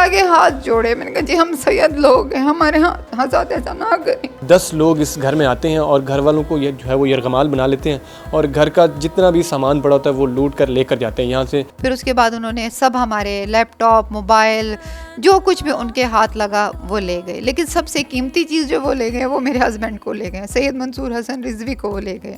آگے ہاتھ جوڑے. میں نے کہا جی ہم سید لوگ ہیں, ہمارے ہاں ساتھ ایسا نہ کریں. 10 لوگ اس گھر میں آتے ہیں اور گھر والوں کو یہ جو ہے وہ یرغمال بنا لیتے ہیں اور گھر کا جتنا بھی سامان پڑا ہوتا ہے وہ لوٹ کر لے کر جاتے ہیں یہاں سے. پھر اس کے بعد انہوں نے سب ہمارے لیپ ٹاپ, موبائل, جو کچھ بھی ان کے ہاتھ لگا وہ لے گئے. لیکن سب سے قیمتی چیز جو وہ لے گئے وہ میرے ہسبینڈ کو لے گئے, سید منصور حسن رضوی کو وہ لے گئے.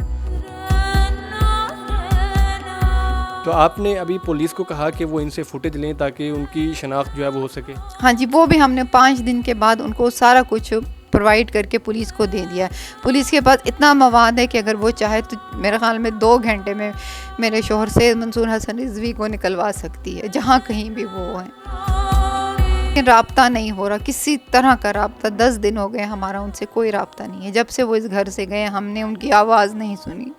تو آپ نے ابھی پولیس کو کہا کہ وہ ان سے فوٹیج لیں تاکہ ان کی شناخت جو ہے وہ ہو سکے؟ ہاں جی, وہ بھی ہم نے 5 دن کے بعد ان کو سارا کچھ پرووائڈ کر کے پولیس کو دے دیا. پولیس کے پاس اتنا مواد ہے کہ اگر وہ چاہے تو میرے خیال میں 2 گھنٹے میں میرے شوہر سید منصور حسن رضوی کو نکلوا سکتی ہے جہاں کہیں بھی وہ ہیں. لیکن رابطہ نہیں ہو رہا, کسی طرح کا رابطہ. 10 دن ہو گئے ہمارا ان سے کوئی رابطہ نہیں ہے. جب سے وہ اس گھر سے گئے ہم نے ان کی آواز نہیں سنی.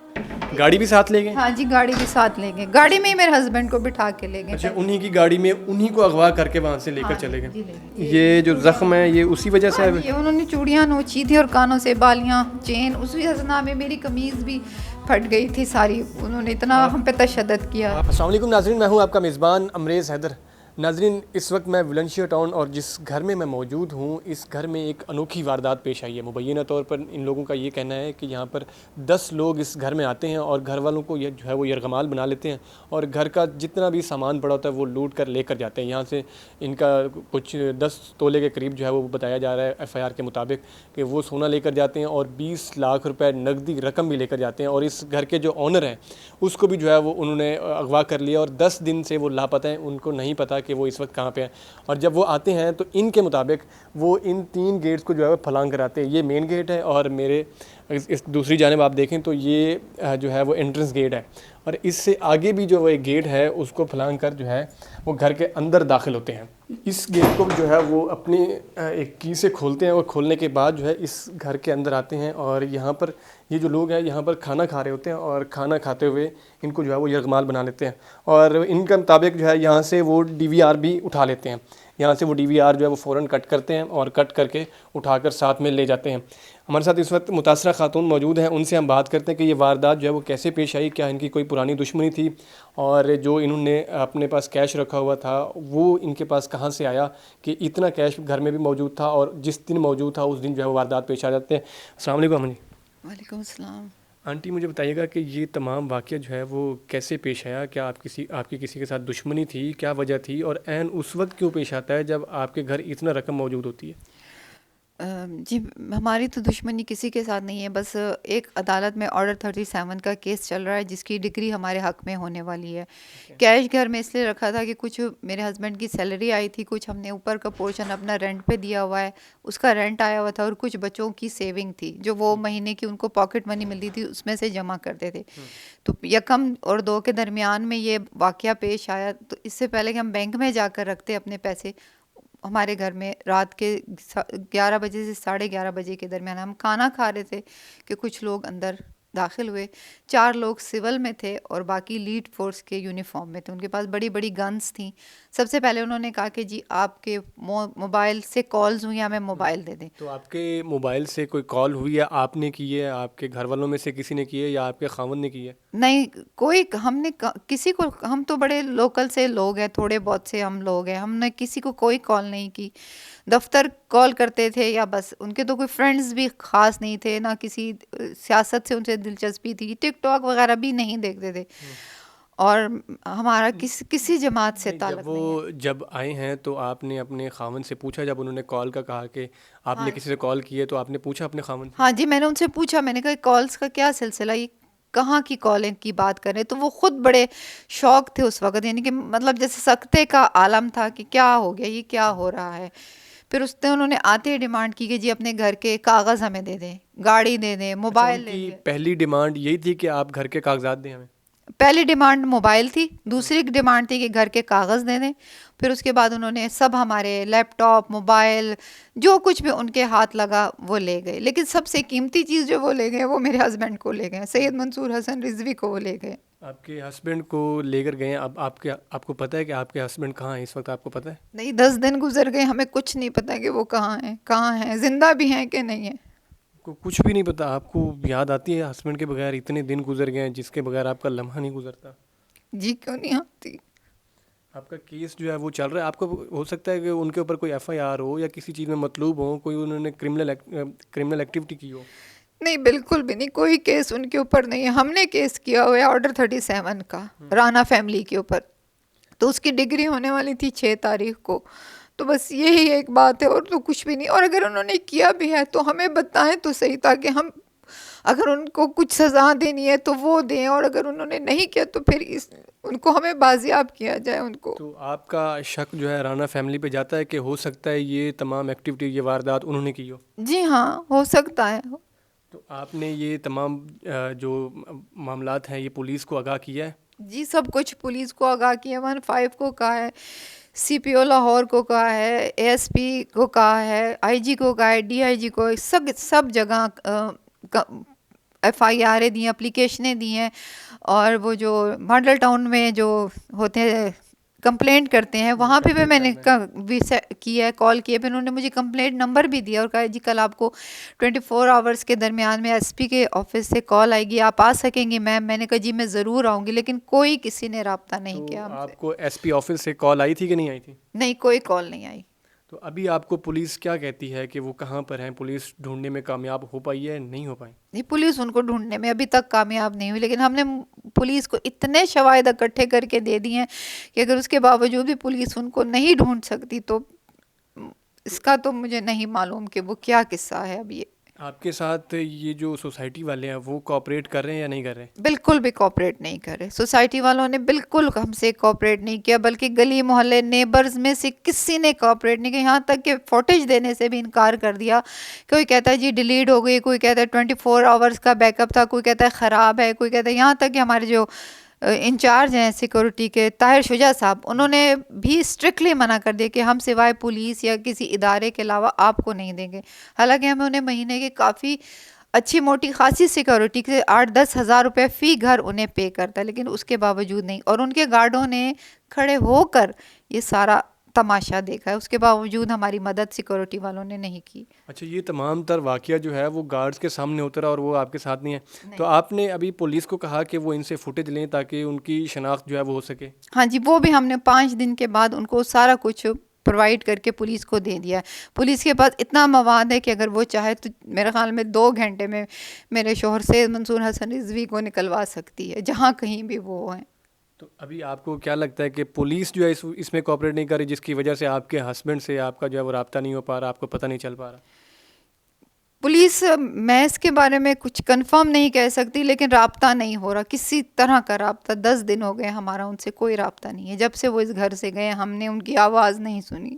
گاڑی بھی ساتھ لے گئے؟ ہاں جی, گاڑی بھی ساتھ لے گئے. گاڑی میں ہی میرے ہسبینڈ کو بٹھا کے لے گئے. اچھا, انہی کی گاڑی میں انہی کو اغوا کر کے وہاں سے لے کر چلے گئے. یہ جو زخم ہے یہ اسی وجہ سے ہے؟ انہوں نے چوڑیاں نوچی تھی اور کانوں سے بالیاں, چین, اس وجہ سے میں میری قمیض بھی پھٹ گئی تھی ساری. انہوں نے اتنا ہم پہ تشدد کیا. السلام علیکم ناظرین, میں ہوں آپ کا میزبان امریز حیدر. ناظرین, اس وقت میں ولنشیا ٹاؤن اور جس گھر میں موجود ہوں اس گھر میں ایک انوکھی واردات پیش آئی ہے. مبینہ طور پر ان لوگوں کا یہ کہنا ہے کہ یہاں پر 10 لوگ اس گھر میں آتے ہیں اور گھر والوں کو یہ جو ہے وہ یرغمال بنا لیتے ہیں اور گھر کا جتنا بھی سامان پڑا ہوتا ہے وہ لوٹ کر لے کر جاتے ہیں یہاں سے. ان کا کچھ 10 تولے کے قریب جو ہے وہ بتایا جا رہا ہے FIR کے مطابق کہ وہ سونا لے کر جاتے ہیں اور 20 لاکھ روپے نقدی رقم بھی لے کر جاتے ہیں. اور اس گھر کے جو آنر ہیں اس کو بھی جو ہے وہ انہوں نے اغوا کر لیا اور 10 دن سے وہ لاپتہ ہیں. ان کو نہیں پتہ کہ وہ اس وقت کہاں پہ ہیں. اور جب وہ آتے ہیں تو ان کے مطابق وہ ان 3 گیٹس کو جو ہے وہ پھلانگ کراتے ہیں. یہ مین گیٹ ہے اور میرے اس دوسری جانب آپ دیکھیں تو یہ جو ہے وہ انٹرنس گیٹ ہے اور اس سے آگے بھی جو وہ ایک گیٹ ہے اس کو پھلانگ کر جو ہے وہ گھر کے اندر داخل ہوتے ہیں. اس گیٹ کو جو ہے وہ اپنی ایک کی سے کھولتے ہیں اور کھولنے کے بعد جو ہے اس گھر کے اندر آتے ہیں اور یہاں پر یہ جو لوگ ہیں یہاں پر کھانا کھا رہے ہوتے ہیں اور کھانا کھاتے ہوئے ان کو جو ہے وہ یرغمال بنا لیتے ہیں. اور ان کے مطابق جو ہے یہاں سے وہ DVR بھی اٹھا لیتے ہیں. یہاں سے وہ DVR جو ہے وہ فوراً کٹ کرتے ہیں اور کٹ کر کے اٹھا کر ساتھ میں لے جاتے ہیں. ہمارے ساتھ اس وقت متاثرہ خاتون موجود ہیں, ان سے ہم بات کرتے ہیں کہ یہ واردات جو ہے وہ کیسے پیش آئی, کیا ان کی کوئی پرانی دشمنی تھی اور جو انہوں نے اپنے پاس کیش رکھا ہوا تھا وہ ان کے پاس کہاں سے آیا کہ اتنا کیش گھر میں بھی موجود تھا اور جس دن موجود تھا اس دن جو ہے وہ واردات پیش آ جاتے ہیں. السلام علیکم. جی وعلیکم السلام. آنٹی, مجھے بتائیے گا کہ یہ تمام واقعہ جو ہے وہ کیسے پیش آیا؟ کیا آپ کی کسی کے ساتھ دشمنی تھی, کیا وجہ تھی اور عین اس وقت کیوں پیش آتا ہے جب آپ کے گھر اتنا رقم موجود ہوتی ہے؟ جی, ہماری تو دشمنی کسی کے ساتھ نہیں ہے. بس ایک عدالت میں آرڈر 37 کا کیس چل رہا ہے جس کی ڈگری ہمارے حق میں ہونے والی ہے. کیش گھر میں اس لیے رکھا تھا کہ کچھ میرے ہسبینڈ کی سیلری آئی تھی, کچھ ہم نے اوپر کا پورشن اپنا رینٹ پہ دیا ہوا ہے, اس کا رینٹ آیا ہوا تھا, اور کچھ بچوں کی سیونگ تھی جو وہ مہینے کی ان کو پاکٹ منی ملتی تھی اس میں سے جمع کرتے تھے. تو 1 اور 2 کے درمیان میں یہ واقعہ پیش آیا. تو اس سے پہلے کہ ہم بینک میں جا کر رکھتے اپنے پیسے, ہمارے گھر میں رات کے 11 بجے سے 11:30 بجے کے درمیان ہم کھانا کھا رہے تھے کہ کچھ لوگ اندر داخل ہوئے. 4 لوگ سول میں تھے اور باقی لیڈ فورس کے یونیفارم میں تھے. ان کے پاس بڑی بڑی گنز تھیں. سب سے پہلے انہوں نے کہا کہ جی آپ کے موبائل سے کالز ہوئی, ہمیں موبائل دے دیں. تو آپ کے موبائل سے کوئی کال ہوئی ہے, آپ نے کی ہے, آپ کے گھر والوں میں سے کسی نے کی ہے یا آپ کے خاوند نے کی ہے؟ نہیں, کوئی ہم نے کسی کو, ہم تو بڑے لوکل سے لوگ ہیں, تھوڑے بہت سے ہم لوگ ہیں, ہم نے کسی کو کوئی کال نہیں کی. دفتر کال کرتے تھے یا بس, ان کے تو کوئی فرینڈز بھی خاص نہیں تھے, نہ کسی سیاست سے ان سے دلچسپی تھی, ٹک ٹاک وغیرہ بھی نہیں دیکھتے تھے, اور ہمارا کسی جماعت سے تعلق نہیں ہے. جب آئے ہیں تو آپ نے اپنے خاوند سے پوچھا, جب انہوں نے کال کا کہا کہ آپ نے کسی سے کال کی ہے تو آپ نے پوچھا اپنے خاوند سے؟ ہاں جی, میں نے ان سے پوچھا, میں نے کہا کالز کا کیا سلسلہ, یہ کہاں کی کالیں کی بات کر رہے. تو وہ خود بڑے شوق تھے اس وقت, یعنی کہ مطلب جیسے سکتے کا عالم تھا کہ کیا ہو گیا, یہ کیا ہو رہا ہے. پھر اس نے انہوں نے آتے ہی ڈیمانڈ کی کہ جی اپنے گھر کے کاغذ ہمیں دے دیں, گاڑی دے دیں, موبائل لے دیں. پہلی ڈیمانڈ یہی تھی کہ آپ گھر کے کاغذات دیں ہمیں؟ پہلی ڈیمانڈ موبائل تھی, دوسری ڈیمانڈ تھی کہ گھر کے کاغذ دے دیں. پھر اس کے بعد انہوں نے سب ہمارے لیپ ٹاپ, موبائل, جو کچھ بھی ان کے ہاتھ لگا وہ لے گئے. لیکن سب سے قیمتی چیز جو وہ لے گئے وہ میرے ہسبینڈ کو لے گئے, سید منصور حسن رضوی کو وہ لے گئے. آپ کے ہسبینڈ کو لے کر گئے. اب آپ کو پتہ ہے کہ آپ کے ہسبینڈ کہاں ہیں اس وقت؟ آپ کو پتہ ہے؟ نہیں, 10 دن گزر گئے, ہمیں کچھ نہیں پتا کہ وہ کہاں ہیں, زندہ بھی ہیں کہ نہیں ہیں, کچھ بھی نہیں پتا. آپ کو یاد آتی ہے ہسبینڈ کے بغیر اتنے دن گزر گئے ہیں جس کے بغیر آپ کا لمحہ نہیں گزرتا؟ جی کیوں نہیں آتی. آپ کا کیس جو ہے وہ چل رہا ہے. آپ کو ہو سکتا ہے کہ ان کے اوپر کوئی ایف آئی آر ہو یا کسی چیز میں مطلوب ہو, کوئی انہوں نے کرمنل ایکٹیویٹی کی ہو؟ نہیں بالکل بھی نہیں, کوئی کیس ان کے اوپر نہیں ہے. ہم نے کیس کیا ہوا ہے آرڈر 37 کا رانا فیملی کے اوپر, تو اس کی ڈگری ہونے والی تھی 6 تاریخ کو. تو بس یہی ایک بات ہے اور تو کچھ بھی نہیں. اور اگر انہوں نے کیا بھی ہے تو ہمیں بتائیں تو صحیح, تاکہ ہم اگر ان کو کچھ سزا دینی ہے تو وہ دیں, اور اگر انہوں نے نہیں کیا تو پھر ان کو ہمیں بازیاب کیا جائے ان کو. تو آپ کا شک جو ہے رانا فیملی پہ جاتا ہے کہ ہو سکتا ہے یہ تمام ایکٹیویٹی, یہ واردات انہوں نے کی ہو؟ جی ہاں, ہو سکتا ہے. تو آپ نے یہ تمام جو معاملات ہیں یہ پولیس کو آگاہ کیا ہے؟ جی سب کچھ پولیس کو آگاہ کیا, 15 کو کہا ہے, سی پی او لاہور کو کہا ہے, اے ایس پی کو کہا ہے, آئی جی کو کہا ہے, ڈی آئی جی کو, سب جگہ ایف آئی آریں دی ہیں, اپلیکیشنیں دی ہیں. اور وہ جو ماڈل ٹاؤن میں جو ہوتے ہیں کمپلینٹ کرتے ہیں وہاں پہ بھی میں نے کیا ہے, کال کیا, پھر انہوں نے مجھے کمپلینٹ نمبر بھی دیا اور کہا جی کل آپ کو 24 آورس کے درمیان میں ایس پی کے آفس سے کال آئے گی, آپ آ سکیں گی میم. میں نے کہا جی میں ضرور آؤں گی, لیکن کوئی کسی نے رابطہ نہیں کیا ہم سے. آپ کو ایس پی آفس سے کال آئی تھی کہ نہیں آئی تھی؟ نہیں, کوئی کال نہیں آئی. تو ابھی آپ کو پولیس کیا کہتی ہے کہ وہ کہاں پر ہیں؟ پولیس ڈھونڈنے میں کامیاب ہو پائی ہے, نہیں ہو پائی؟ نہیں, پولیس ان کو ڈھونڈنے میں ابھی تک کامیاب نہیں ہوئی, لیکن ہم نے پولیس کو اتنے شواہد اکٹھے کر کے دے دیے ہیں کہ اگر اس کے باوجود بھی پولیس ان کو نہیں ڈھونڈ سکتی تو اس کا تو مجھے نہیں معلوم کہ وہ کیا قصہ ہے. اب یہ آپ کے ساتھ یہ جو سوسائٹی والے ہیں وہ کوآپریٹ کر رہے ہیں یا نہیں کر رہے؟ بالکل بھی کوآپریٹ نہیں کر رہے. سوسائٹی والوں نے بالکل ہم سے کوآپریٹ نہیں کیا, بلکہ گلی محلے نیبرز میں سے کسی نے کوآپریٹ نہیں کیا. یہاں تک کہ فوٹیج دینے سے بھی انکار کر دیا. کوئی کہتا ہے جی ڈیلیٹ ہو گئی, کوئی کہتا ہے 24 آورس کا بیک اپ تھا, کوئی کہتا ہے خراب ہے, کوئی کہتا ہے. یہاں تک کہ ہمارے جو انچارج ہیں سیکورٹی کے طاہر شجاع صاحب, انہوں نے بھی اسٹرکٹلی منع کر دیا کہ ہم سوائے پولیس یا کسی ادارے کے علاوہ آپ کو نہیں دیں گے. حالانکہ ہمیں انہیں مہینے کے کافی اچھی موٹی خاصی سیکورٹی کے 8-10 ہزار روپے فی گھر انہیں پے کرتا ہے, لیکن اس کے باوجود نہیں. اور ان کے گارڈوں نے کھڑے ہو کر یہ سارا تماشا دیکھا ہے, اس کے باوجود ہماری مدد سیکورٹی والوں نے نہیں کی. اچھا, یہ تمام تر واقعہ جو ہے وہ گارڈز کے سامنے ہوتا رہا اور وہ آپ کے ساتھ نہیں ہے. تو آپ نے ابھی پولیس کو کہا کہ وہ ان سے فوٹیج لیں تاکہ ان کی شناخت جو ہے وہ ہو سکے؟ ہاں جی, وہ بھی ہم نے 5 دن کے بعد ان کو سارا کچھ پرووائڈ کر کے پولیس کو دے دیا ہے. پولیس کے پاس اتنا مواد ہے کہ اگر وہ چاہے تو میرے خیال میں 2 گھنٹے میں میرے شوہر سید منصور حسن رضوی کو نکلوا سکتی ہے جہاں کہیں بھی وہ ہیں. تو ابھی آپ کو کیا لگتا ہے کہ پولیس جو ہے اس میں کوآپریٹ نہیں کر رہی, جس کی وجہ سے آپ کے ہسبینڈ سے آپ کا جو ہے وہ رابطہ نہیں ہو پا رہا, آپ کو پتہ نہیں چل پا رہا؟ پولیس, میں اس کے بارے میں کچھ کنفرم نہیں کہہ سکتی, لیکن رابطہ نہیں ہو رہا کسی طرح کا رابطہ. 10 دن ہو گئے ہمارا ان سے کوئی رابطہ نہیں ہے. جب سے وہ اس گھر سے گئے ہم نے ان کی آواز نہیں سنی.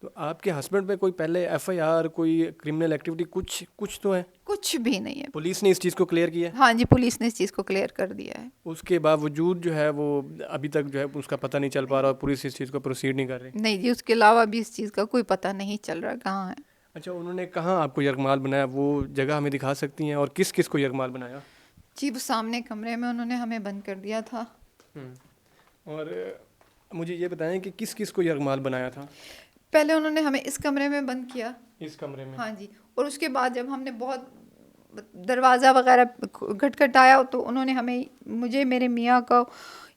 تو آپ کے ہسبینڈ پہ کوئی پہلے ایف آئی آر, کوئی کرمنل ایکٹیویٹی کچھ تو ہے؟ کچھ بھی نہیں ہے. پولیس نے اس چیز کو کلیئر کیا ہے؟ ہاں جی, پولیس نے اس چیز کو کلیئر کر دیا ہے. اس کے باوجود جو ہے وہ ابھی تک جو ہے اس کا پتہ نہیں چل پا رہا اور پولیس اس چیز کو پروسیڈ نہیں کر رہی؟ نہیں جی, اس کے علاوہ بھی اس چیز کا کوئی پتہ نہیں چل رہا کہاں ہے. اچھا, انہوں نے کہاں آپ کو یرغمال بنایا, وہ جگہ ہمیں دکھا سکتی ہیں, اور کس کس کو یرغمال بنایا؟ جی, وہ سامنے کمرے میں انہوں نے ہمیں بند کر دیا تھا. اور مجھے یہ بتائیں کہ کس کس کو یرغمال بنایا تھا؟ پہلے انہوں نے ہمیں اس کمرے میں بند کیا. اس کمرے میں؟ ہاں جی, اور اس کے بعد جب ہم نے بہت دروازہ وغیرہ کھٹکھٹایا تو انہوں نے مجھے میرے میاں کو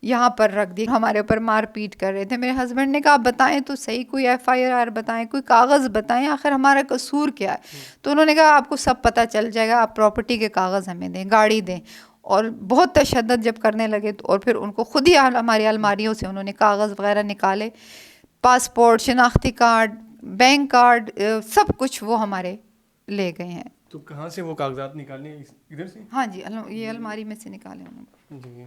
یہاں پر رکھ دی, ہمارے اوپر مار پیٹ کر رہے تھے. میرے ہسبینڈ نے کہا آپ بتائیں تو صحیح, کوئی ایف آئی آر بتائیں, کوئی کاغذ بتائیں, آخر ہمارا قصور کیا ہے. تو انہوں نے کہا آپ کو سب پتہ چل جائے گا, آپ پراپرٹی کے کاغذ ہمیں دیں, گاڑی دیں. اور بہت تشدد جب کرنے لگے تو اور پھر ان کو خود ہی ہماری الماریوں سے انہوں نے کاغذ وغیرہ نکالے, پاسپورٹ, شناختی کارڈ, بینک کارڈ, سب کچھ وہ ہمارے لے گئے ہیں. تو کہاں سے وہ کاغذات نکالنے؟ ادھر سے؟ ہاں جی, یہ الماری میں سے نکالے انہوں نے. جی,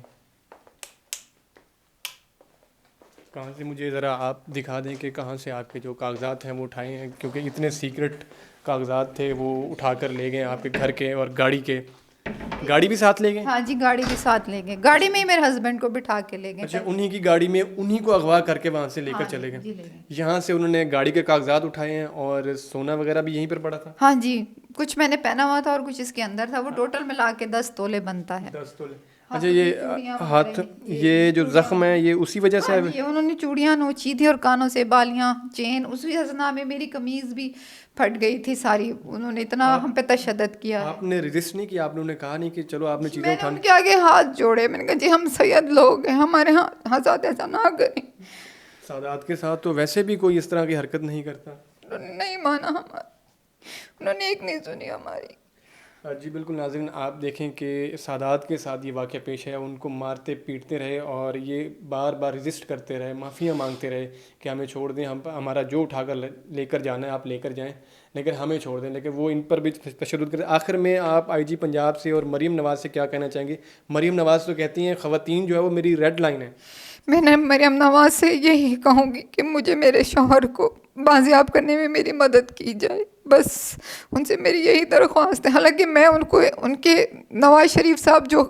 کہاں سے؟ مجھے ذرا آپ دکھا دیں کہ کہاں سے آپ کے جو کاغذات ہیں وہ اٹھائے ہیں, کیونکہ اتنے سیکرٹ کاغذات تھے وہ اٹھا کر لے گئے آپ کے گھر کے اور گاڑی کے. گاڑی بھی ساتھ لے گئے؟ ہاں جی, گاڑی بھی ساتھ لے گئے, گاڑی میں ہی میرے ہسبینڈ کو بٹھا کے لے گئے. اچھا, انہی کی گاڑی میں انہی کو اغوا کر کے وہاں سے لے کر چلے گئے؟ یہاں سے انہوں نے گاڑی کے کاغذات اٹھائے ہیں, اور سونا وغیرہ بھی یہیں پر پڑا تھا؟ ہاں جی, کچھ میں نے پہنا ہوا تھا اور کچھ اس کے اندر تھا, وہ ٹوٹل ملا کے 10 تولے بنتا ہے. 10 تولے. اچھا یہ ہاتھ یہ جو زخم ہے یہ اسی وجہ سے یہ انہوں نے چوڑیاں نوچی تھی اور کانوں سے بالیاں چین، اسی ہزنا میں میری قمیض بھی پھٹ گئی تھی ساری. انہوں نے اتنا ہم پہ تشدد کیا ہے. آپ نے ریزسٹ نہیں کیا؟ آپ نے انہیں کہا نہیں کہ چلو آپ نے چیزیں میں نے ان کے آگے ہاتھ جوڑے، میں نے کہا جی ہم سید لوگ ہیں، ہمارے ہاں ساتھ ایسا نہ کریں. سادات کے ساتھ تو ویسے بھی کوئی اس طرح کی حرکت نہیں کرتا. انہوں نے نہیں مانا ہمارا، انہوں نے ایک نہیں سنی ہماری. جی بالکل ناظرین، آپ دیکھیں کہ سادات کے ساتھ یہ واقعہ پیش ہے. ان کو مارتے پیٹتے رہے اور یہ بار بار ریزسٹ کرتے رہے، معافیاں مانگتے رہے کہ ہمیں چھوڑ دیں، ہمارا جو اٹھا کر لے کر جانا ہے آپ لے کر جائیں، لیکن ہمیں چھوڑ دیں. لیکن وہ ان پر بھی تشدد کرتے. آخر میں آپ آئی جی پنجاب سے اور مریم نواز سے کیا کہنا چاہیں گے؟ مریم نواز تو کہتی ہیں خواتین جو ہے وہ میری ریڈ لائن ہے. میں نے مریم نواز سے یہی کہوں گی کہ مجھے میرے شوہر کو بازیاب کرنے میں میری مدد کی جائے، بس ان سے میری یہی درخواست ہے. حالانکہ میں ان کے نواز شریف صاحب جو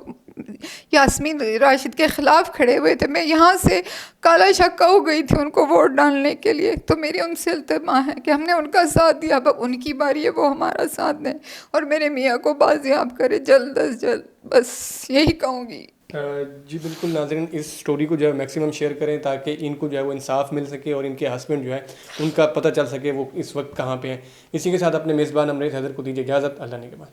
یاسمین راشد کے خلاف کھڑے ہوئے تھے، میں یہاں سے کالا شکا ہو گئی تھی ان کو ووٹ ڈالنے کے لیے، تو میری ان سے التماس ہے کہ ہم نے ان کا ساتھ دیا، اب ان کی باری ہے وہ ہمارا ساتھ دیں اور میرے میاں کو بازیاب کرے جلد از جلد، بس یہی کہوں گی. جی بالکل ناظرین، اس سٹوری کو جو ہے میکسیمم شیئر کریں تاکہ ان کو جو ہے وہ انصاف مل سکے اور ان کے ہسبینڈ جو ہے ان کا پتہ چل سکے وہ اس وقت کہاں پہ ہیں. اسی کے ساتھ اپنے میزبان امریز حیدر کو دیجیے اجازت. اللہ نے کے بعد.